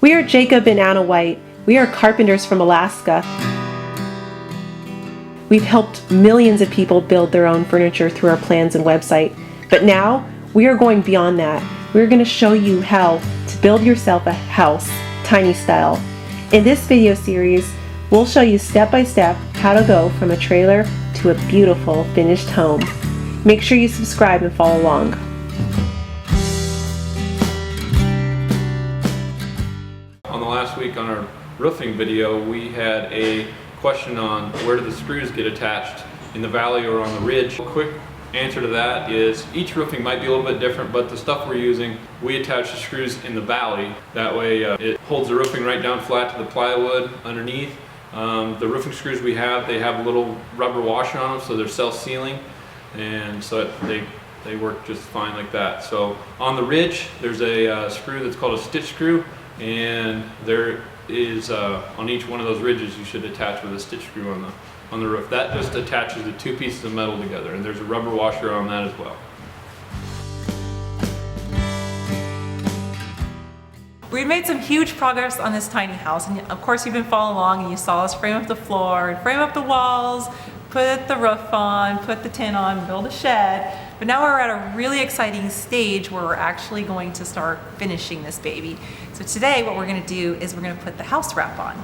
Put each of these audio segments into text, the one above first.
We are Jacob and Anna White. We are carpenters from Alaska. We've helped millions of people build their own furniture through our plans and website. But now, we are going beyond that. We're going to show you how to build yourself a house, tiny style. In this video series, we'll show you step by step how to go from a trailer to a beautiful finished home. Make sure you subscribe and follow along. On the last week on our roofing video, we had a question on where do the screws get attached, in the valley or on the ridge. A quick answer to that is each roofing might be a little bit different, but the stuff we're using, we attach the screws in the valley. That way it holds the roofing right down flat to the plywood underneath. The roofing screws we have, they have a little rubber washer on them, so they're self-sealing, and so they work just fine like that. So on the ridge, there's a screw that's called a stitch screw, and there is on each one of those ridges you should attach with a stitch screw on the roof. That just attaches the two pieces of metal together, and there's a rubber washer on that as well. We made some huge progress on this tiny house, and of course you've been following along and you saw us frame up the floor, frame up the walls, put the roof on, put the tin on, build a shed. But now we're at a really exciting stage where we're actually going to start finishing this baby. So today what we're going to do is we're going to put the house wrap on.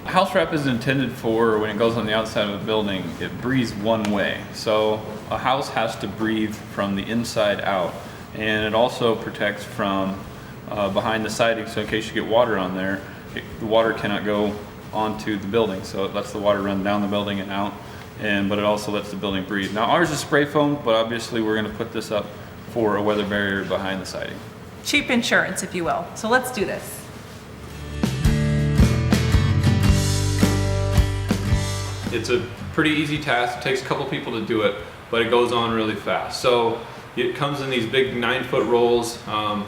House wrap is intended for when it goes on the outside of a building, it breathes one way. So a house has to breathe from the inside out, and it also protects from behind the siding, so in case you get water on there, the water cannot go onto the building, so it lets the water run down the building and out, but it also lets the building breathe. Now ours is spray foam, but obviously we're going to put this up for a weather barrier behind the siding. Cheap insurance, if you will. So let's do this. It's a pretty easy task. It takes a couple people to do it, but it goes on really fast. So it comes in these big 9-foot rolls.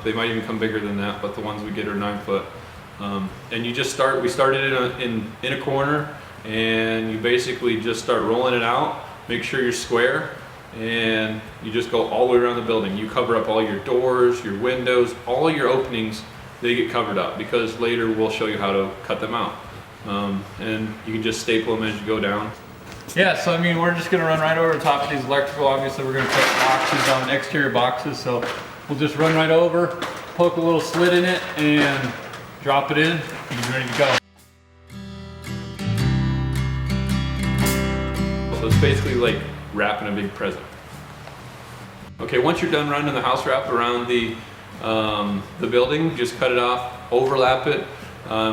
They might even come bigger than that, but the ones we get are 9 foot. And you just start, we started in a corner, and you basically just start rolling it out. Make sure you're square, and you just go all the way around the building. You cover up all your doors, your windows, all your openings, they get covered up, because later we'll show you how to cut them out. And you can just staple them as you go down. Yeah, so I mean, we're just going to run right over the top of these electrical. Obviously we're going to put boxes on, exterior boxes, so we'll just run right over, poke a little slit in it, and drop it in, and be ready to go. So it's basically like wrapping a big present. Okay, once you're done running the house wrap around the building, just cut it off, overlap it,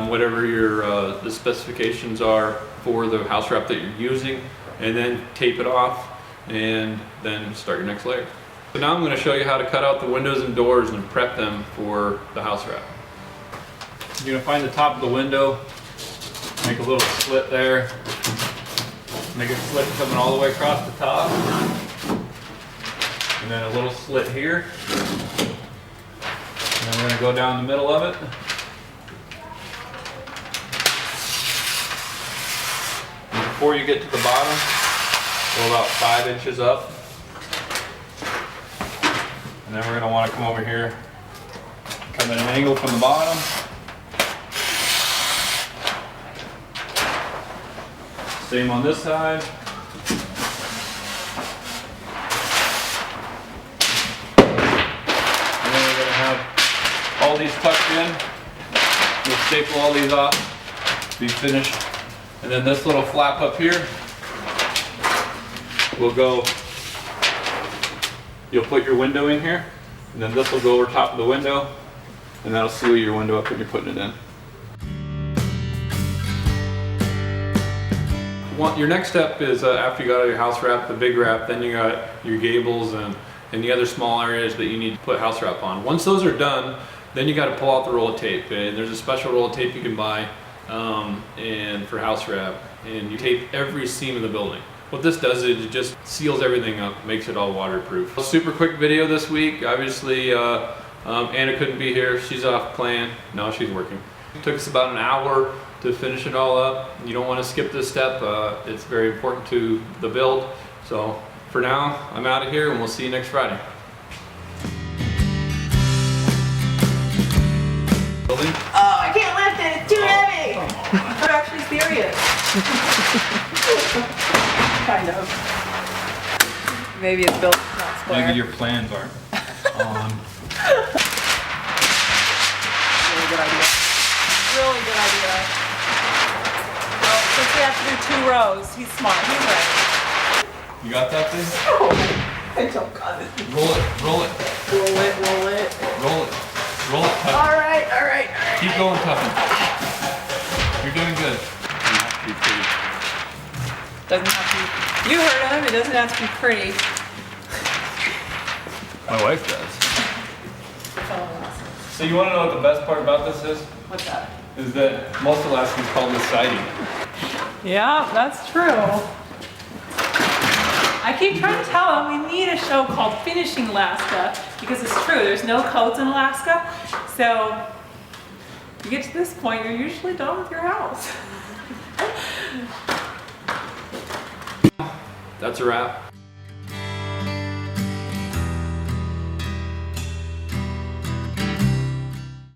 whatever your the specifications are for the house wrap that you're using, and then tape it off, and then start your next layer. So now I'm going to show you how to cut out the windows and doors and prep them for the house wrap. You're going to find the top of the window, make a little slit there, make a slit coming all the way across the top, and then a little slit here, and then we're going to go down the middle of it. Before you get to the bottom, go about 5 inches up. And then we're going to want to come over here, come at an angle from the bottom. Same on this side. And then we're going to have all these tucked in. We'll staple all these off, be finished. And then this little flap up here will go, you'll put your window in here, and then this will go over top of the window, and that'll seal your window up when you're putting it in. Your next step is after you got your house wrap, the big wrap, then you got your gables and the other small areas that you need to put house wrap on. Once those are done, then you got to pull out the roll of tape, and there's a special roll of tape you can buy and for house wrap, and you tape every seam of the building. What this does is it just seals everything up, makes it all waterproof. A super quick video this week. Obviously Anna couldn't be here, she's off playing. No, she's working. It took us about an hour to finish it all up. You don't want to skip this step. It's very important to the build. So for now, I'm out of here, and we'll see you next Friday. Building? Oh, I can't lift it. It's too heavy. I'm actually serious. Kind of. Maybe it's built not square. Maybe your plans aren't on. Really good idea. Really good idea. Well, since we have to do 2 rows, he's smart. He's right. You got that thing? Oh, I don't got it. Roll it, roll it, Roll it, roll it. roll it. Roll it, Tuffin. All right, all right, all right. Keep going, Tuffin. You're doing good. You have to be pretty. Doesn't have to be, you heard him, it doesn't have to be pretty. My wife does. So you want to know what the best part about this is? What's that? Is that most Alaskans call this siding. Yeah, that's true. I keep trying to tell them we need a show called Finishing Alaska because it's true, there's no codes in Alaska. So you get to this point, you're usually done with your house. That's a wrap.